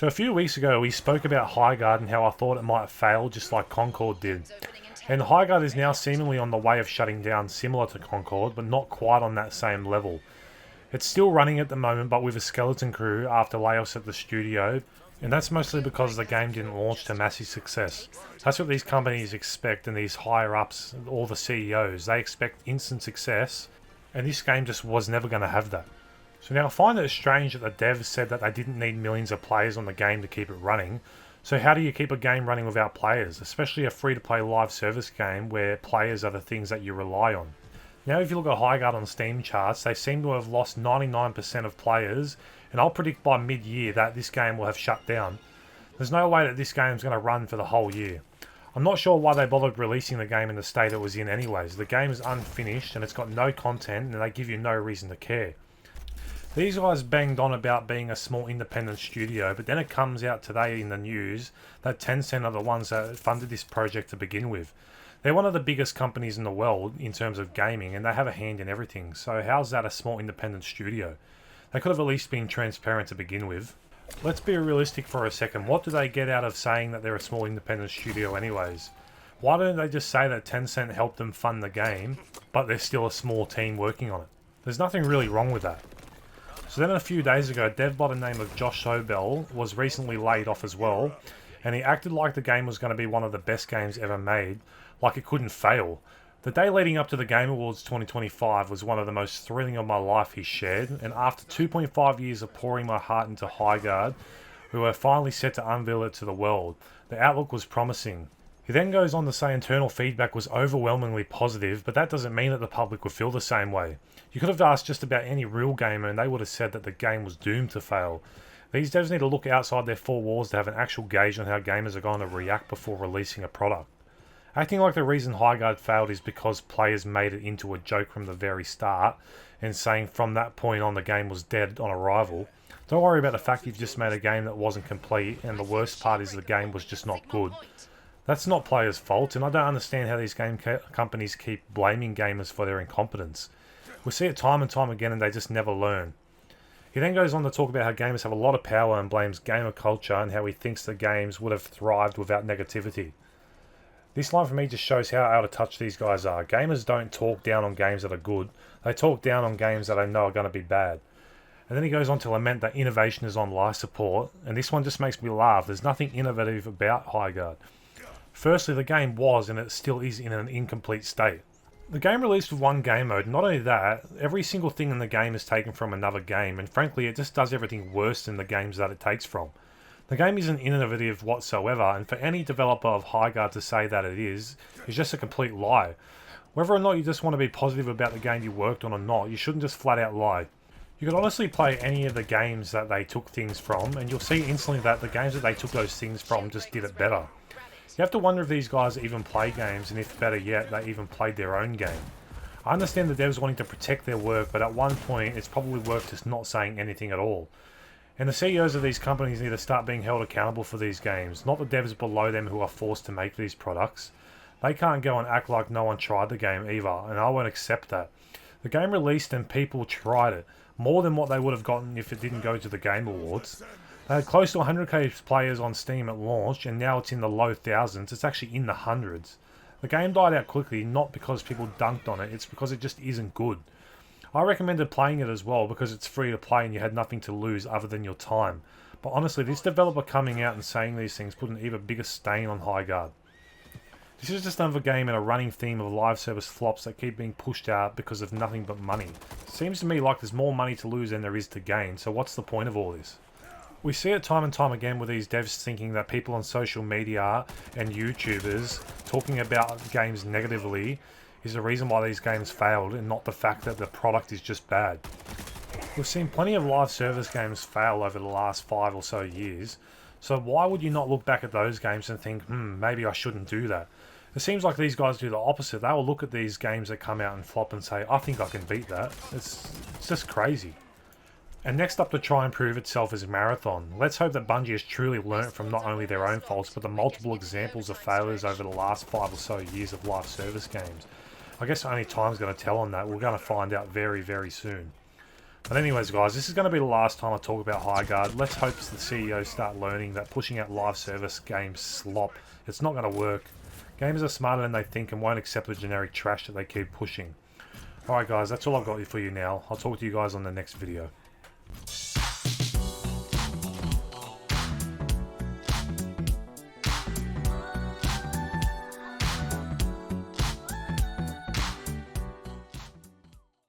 So a few weeks ago we spoke about Highguard and how I thought it might fail just like Concord did. And Highguard is now seemingly on the way of shutting down, similar to Concord, but not quite on that same level. It's still running at the moment, but with a skeleton crew after layoffs at the studio, and that's mostly because the game didn't launch to massive success. That's what these companies expect, and these higher ups, all the CEOs, they expect instant success, and this game just was never going to have that. So now I find it strange that the devs said that they didn't need millions of players on the game to keep it running. So how do you keep a game running without players, especially a free-to-play live service game where players are the things that you rely on? Now if you look at Highguard on Steam charts, they seem to have lost 99% of players, and I'll predict by mid-year that this game will have shut down. There's no way that this game's going to run for the whole year. I'm not sure why they bothered releasing the game in the state it was in anyways. The game is unfinished and it's got no content, and they give you no reason to care. These guys banged on about being a small independent studio, but then it comes out today in the news that Tencent are the ones that funded this project to begin with. They're one of the biggest companies in the world in terms of gaming, and they have a hand in everything, so how's that a small independent studio? They could have at least been transparent to begin with. Let's be realistic for a second. What do they get out of saying that they're a small independent studio anyways? Why don't they just say that Tencent helped them fund the game, but they're still a small team working on it? There's nothing really wrong with that. So then a few days ago, a dev by the name of Josh Sobel was recently laid off as well, and he acted like the game was going to be one of the best games ever made, like it couldn't fail. The day leading up to the Game Awards 2025 was one of the most thrilling of my life, he shared, and after 2.5 years of pouring my heart into Highguard, we were finally set to unveil it to the world. The outlook was promising. He then goes on to say internal feedback was overwhelmingly positive, but that doesn't mean that the public would feel the same way. You could have asked just about any real gamer and they would have said that the game was doomed to fail. These devs need to look outside their four walls to have an actual gauge on how gamers are going to react before releasing a product. Acting like the reason Highguard failed is because players made it into a joke from the very start, and saying from that point on the game was dead on arrival. Don't worry about the fact you've just made a game that wasn't complete, and the worst part is the game was just not good. That's not players' fault, and I don't understand how these game companies keep blaming gamers for their incompetence. We see it time and time again and they just never learn. He then goes on to talk about how gamers have a lot of power and blames gamer culture and how he thinks the games would have thrived without negativity. This line for me just shows how out of touch these guys are. Gamers don't talk down on games that are good, they talk down on games that they know are going to be bad. And then he goes on to lament that innovation is on life support, and this one just makes me laugh. There's nothing innovative about Highguard. Firstly, the game was and it still is in an incomplete state. The game released with one game mode. Not only that, every single thing in the game is taken from another game, and frankly it just does everything worse than the games that it takes from. The game isn't innovative whatsoever, and for any developer of Highguard to say that it is just a complete lie. Whether or not you just want to be positive about the game you worked on or not, you shouldn't just flat out lie. You could honestly play any of the games that they took things from, and you'll see instantly that the games that they took those things from just did it better. You have to wonder if these guys even play games, and if better yet, they even played their own game. I understand the devs wanting to protect their work, but at one point it's probably worth just not saying anything at all. And the CEOs of these companies need to start being held accountable for these games, not the devs below them who are forced to make these products. They can't go and act like no one tried the game either, and I won't accept that. The game released and people tried it, more than what they would have gotten if it didn't go to the Game Awards. They had close to 100k players on Steam at launch, and now it's in the low thousands. It's actually in the hundreds. The game died out quickly, not because people dunked on it, it's because it just isn't good. I recommended playing it as well because it's free to play and you had nothing to lose other than your time. But honestly, this developer coming out and saying these things put an even bigger stain on Highguard. This is just another game in a running theme of live service flops that keep being pushed out because of nothing but money. It seems to me like there's more money to lose than there is to gain, so what's the point of all this? We see it time and time again with these devs thinking that people on social media and YouTubers talking about games negatively is the reason why these games failed, and not the fact that the product is just bad. We've seen plenty of live service games fail over the last 5 or so years, so why would you not look back at those games and think, maybe I shouldn't do that? It seems like these guys do the opposite. They will look at these games that come out and flop and say, I think I can beat that. It's just crazy. And next up to try and prove itself is Marathon. Let's hope that Bungie has truly learnt from not only their own faults, but the multiple examples of failures over the last 5 or so years of live service games. I guess only time's going to tell on that. We're going to find out very, very soon. But anyways, guys, this is going to be the last time I talk about Highguard. Let's hope the CEOs start learning that pushing out live service games slop. It's not going to work. Gamers are smarter than they think and won't accept the generic trash that they keep pushing. Alright guys, that's all I've got for you now. I'll talk to you guys on the next video.